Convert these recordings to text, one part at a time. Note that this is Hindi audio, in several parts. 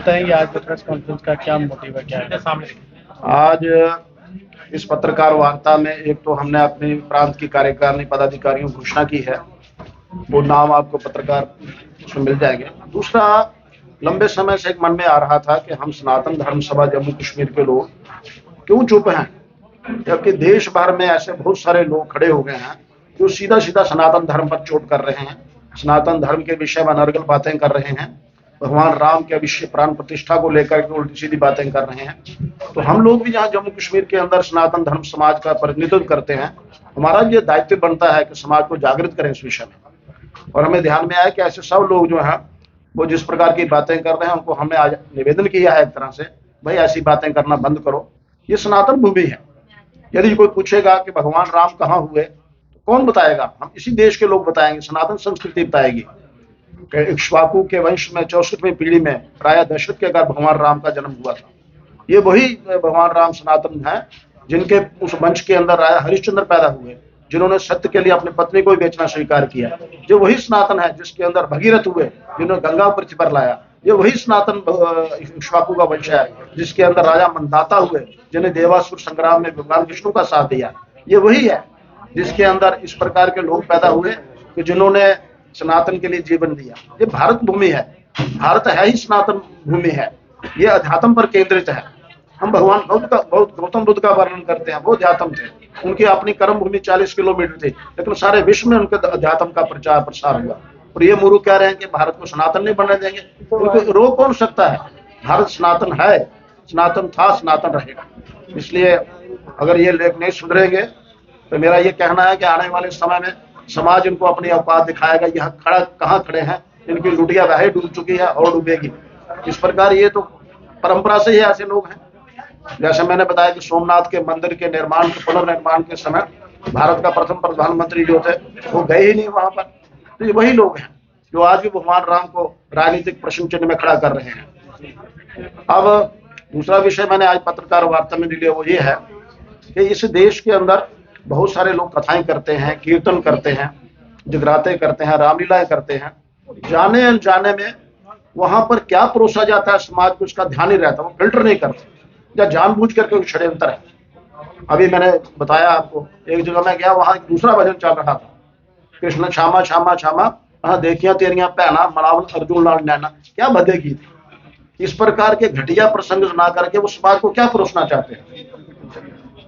बताएंगे आज के प्रेस कॉन्फ्रेंस का क्या मोटिव है, क्या है? आज इस पत्रकार वार्ता में एक तो हमने अपने प्रांत की कार्यकारिणी पदाधिकारियों की घोषणा की है, वो नाम आपको पत्रकार उसमें मिल जाएंगे। दूसरा, लंबे समय से एक मन में आ रहा था कि हम सनातन धर्म सभा जम्मू कश्मीर के लोग क्यों चुप हैं, जबकि देश भर में ऐसे बहुत सारे लोग खड़े हो गए हैं जो सीधा सीधा सनातन धर्म पर चोट कर रहे हैं, सनातन धर्म के विषय में अनर्गल बातें कर रहे हैं, भगवान राम के अवश्य प्राण प्रतिष्ठा को लेकर के उल्टी सीधी बातें कर रहे हैं। तो हम लोग भी यहाँ जम्मू कश्मीर के अंदर सनातन धर्म समाज का प्रतिनिधित्व करते हैं, हमारा ये दायित्व बनता है कि समाज को जागृत करें इस विषय में। और हमें ध्यान में आया कि ऐसे सब लोग जो हैं वो जिस प्रकार की बातें कर रहे हैं, उनको हमने आज निवेदन किया है एक तरह से, भाई ऐसी बातें करना बंद करो, ये सनातन भूमि है। यदि कोई पूछेगा कि भगवान राम कहाँ हुए, तो कौन बताएगा? हम इसी देश के लोग बताएंगे, सनातन संस्कृति बताएगी। इक्ष्वाकु के वंश में 64वीं पीढ़ी में प्राय दशरथ के घर भगवान राम का जन्म हुआ था। ये वही भगवान राम सनातन है जिनके उस वंश के अंदर राजा हरिश्चंद्र पैदा हुए, जिन्होंने सत्य के लिए अपनी पत्नी को बेचना स्वीकार किया। जो वही सनातन है जिसके अंदर भगीरथ हुए, जिन्होंने गंगा पृथ्वी पर लाया। ये वही सनातन इक्ष्वाकु का वंश है जिसके अंदर राजा मंदाता हुए, जिन्हें देवासुर संग्राम में भगवान विष्णु का साथ दिया। ये वही है जिसके अंदर इस प्रकार के लोग पैदा हुए कि जिन्होंने सनातन के लिए जीवन दिया। ये भारत भूमि है, भारत है ही सनातन भूमि है, ये अध्यात्म पर केंद्रित है। हम भगवान गौतम बुद्ध का वर्णन करते हैं, वो अध्यात्म थे, उनकी अपनी कर्म भूमि 40 किलोमीटर थी, लेकिन सारे विश्व में उनके अध्यात्म का प्रचार प्रसार हुआ। और ये मुरु कह रहे हैं कि भारत को सनातन नहीं बनने देंगे, उनको रोक कौन सकता है? भारत सनातन है, सनातन था, सनातन रहेगा। इसलिए अगर ये लोग नहीं सुधरेंगे तो मेरा ये कहना है कि आने वाले समय में समाज इनको अपनी औकात दिखाएगा। यहाँ खड़ा कहाँ खड़े हैं, इनकी लुटिया वह डूब चुकी है और डूबेगी। इस प्रकार ये तो परंपरा से ही ऐसे लोग हैं। जैसे मैंने बताया कि सोमनाथ के मंदिर के निर्माण के पुनर्निर्माण के समय भारत का प्रथम प्रधानमंत्री जो थे वो गए ही नहीं वहां पर। तो ये वही लोग हैं जो आज भी भगवान राम को राजनीतिक प्रश्न चिन्ह में खड़ा कर रहे हैं। अब दूसरा विषय मैंने आज पत्रकार वार्ता में लिया, वो ये है कि इस देश के अंदर बहुत सारे लोग कथाएं करते हैं, कीर्तन करते हैं, जगराते करते हैं, रामलीलाएं करते हैं। जाने अनजाने में वहां पर क्या परोसा जाता है समाज को उसका ध्यान ही रहता है, वो फिल्टर नहीं करते, या जानबूझ करके षड्यंत्र है। अभी मैंने बताया आपको, एक जगह मैं गया, वहां दूसरा भजन चल रहा था, कृष्ण श्यामा श्यामा श्यामा देखिया तेरिया भैना मनावल अर्जुन लाल नैना। क्या बधेगी? इस प्रकार के घटिया प्रसंग सुना करके वो समाज को क्या परोसना चाहते हैं?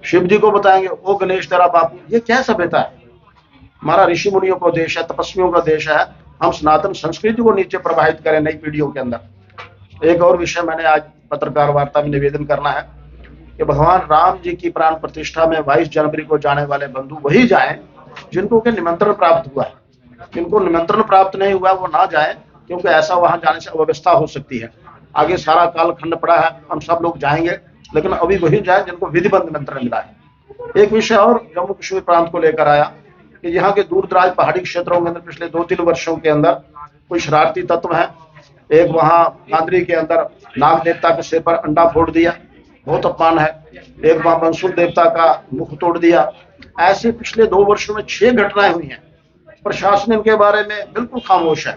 शिव जी को बताएंगे ओ गणेश तेरा बापू, ये क्या सभ्यता है? हमारा ऋषि मुनियों का देश है, तपस्वियों का देश है, हम सनातन संस्कृति को नीचे प्रवाहित करें नई पीढ़ियों के अंदर। एक और विषय मैंने आज पत्रकार वार्ता में निवेदन करना है कि भगवान राम जी की प्राण प्रतिष्ठा में 22 जनवरी को जाने वाले बंधु वही जाएं जिनको के निमंत्रण प्राप्त हुआ है। जिनको निमंत्रण प्राप्त नहीं हुआ वो ना जाएं, क्योंकि ऐसा वहां जाने से अव्यवस्था हो सकती है। आगे सारा कालखंड पड़ा है, हम सब लोग जाएंगे, लेकिन अभी वही जाए जिनको विधिवत निमंत्रण मिला है। एक विषय और जम्मू कश्मीर प्रांत को लेकर आया कि यहाँ के दूर दराज पहाड़ी क्षेत्रों के अंदर पिछले 2-3 वर्षों के अंदर कोई शरारती तत्व है। एक वहां कांदरी के अंदर नाग देवता के सिर पर अंडा फोड़ दिया, बहुत अपमान है। एक वहां मंसूर देवता का मुख तोड़ दिया। ऐसे पिछले 2 वर्षों में 6 घटनाएं हुई हैं। प्रशासन इनके बारे में बिल्कुल खामोश है।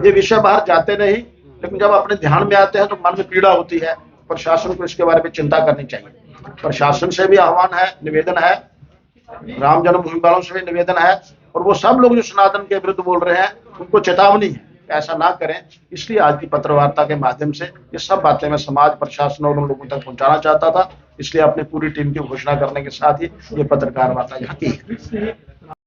ये विषय बाहर जाते नहीं, लेकिन जब अपने ध्यान में आते हैं तो मन में पीड़ा होती है। प्रशासन को इसके बारे में चिंता करनी चाहिए। प्रशासन से भी आह्वान है, निवेदन है, राम जन्मभूमि वालों से भी निवेदन है, और वो सब लोग जो सनातन के विरुद्ध बोल रहे हैं उनको चेतावनी है, ऐसा ना करें। इसलिए आज की पत्रवार्ता के माध्यम से ये सब बातें मैं समाज, प्रशासन और उन लोगों तक पहुंचाना चाहता था। इसलिए अपनी पूरी टीम की घोषणा करने के साथ ही ये पत्रकार वार्ता यहाँ की है।